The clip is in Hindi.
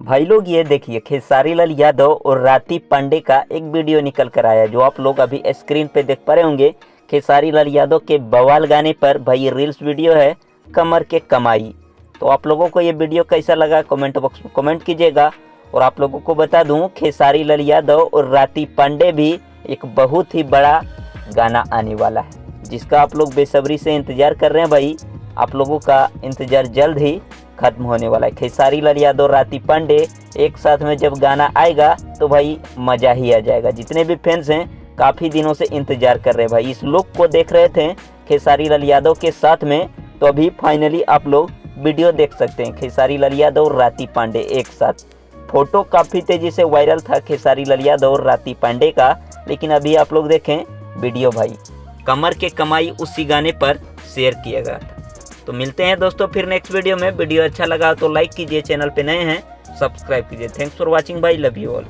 भाई लोग ये देखिए, खेसारी लाल यादव और राती पांडे का एक वीडियो निकल कर आया जो आप लोग अभी स्क्रीन पे देख पा रहे होंगे। खेसारी लाल यादव के बवाल गाने पर भाई ये रील्स वीडियो है कमर के कमाई। तो आप लोगों को ये वीडियो कैसा लगा कमेंट बॉक्स में कमेंट कीजिएगा। और आप लोगों को बता दूं, खेसारी लाल यादव और राती पांडे भी एक बहुत ही बड़ा गाना आने वाला है जिसका आप लोग बेसब्री से इंतजार कर रहे हैं। भाई आप लोगों का इंतजार जल्द ही खत्म होने वाला है। खेसारी लाल यादव राती पांडे एक साथ में जब गाना आएगा तो भाई मज़ा ही आ जाएगा। जितने भी फैंस हैं काफ़ी दिनों से इंतजार कर रहे हैं भाई, इस लुक को देख रहे थे खेसारी लाल यादव के साथ में। तो अभी फाइनली आप लोग वीडियो देख सकते हैं, खेसारी लाल यादव और राती पांडे एक साथ। फोटो काफ़ी तेज़ी से वायरल था खेसारी लाल यादव और राती पांडे का, लेकिन अभी आप लोग देखें वीडियो भाई कमर के कमाई उसी गाने पर शेयर किया गया था। तो मिलते हैं दोस्तों फिर नेक्स्ट वीडियो में। वीडियो अच्छा लगा तो लाइक कीजिए, चैनल पे नए हैं सब्सक्राइब कीजिए। थैंक्स फॉर वॉचिंग भाई, लव यू ऑल।